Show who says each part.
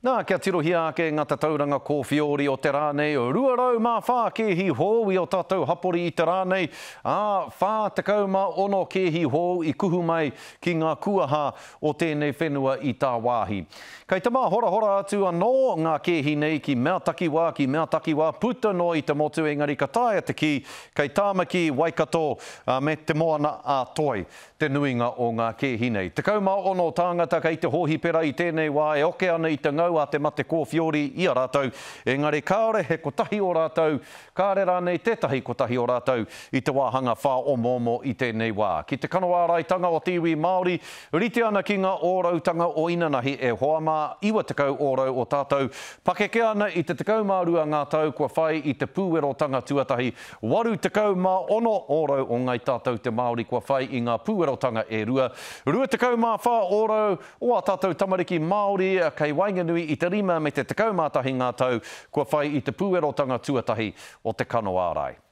Speaker 1: Nā, kia tirohia ake ngā tauranga kōwhiori o te rānei, o ruarau mā whā kehi hou i o tātou hapori i te rānei, whā tekau mā ono kehi hou i kuhu mai ki ngā kuaha o tēnei whenua i tā wāhi. Kei te mā hora atu anō ngā kehi nei ki Mea Takiwā, puta no i te motu engari ka taia te ki, kei Tāmaki, Waikato, me te moana a Toi, te nuinga o ngā kehi nei. Tekau mā ono tāngata kei te hohi pera i tēnei wā e oke ana i te ngau a te mate kōwhiori i a rātou. Engari kāore he kotahi o rātou, kāre rānei tētahi kotahi o rātou i te wāhanga whā o momo i tēnei wā. Ki te kanoāraitanga o Tiwi Māori, rite ana ki ngā ōrautanga o Inanahi e hoa mā iwa tekau ōrau o tātou. Pakeke ana i te tekau mā rua ngā tau kua whai i te pūerotanga tuatahi. Waru tekau mā ono ōrau o ngai tātou te Māori kua whai i ngā pūerotanga e rua. Rua tekau mā whā ōrau o a tātou tamariki Māori kei Wainganui i te rima me te tekau mātahi ngā tau kua whai i te pūerotanga tuatahi o te Kanoārai.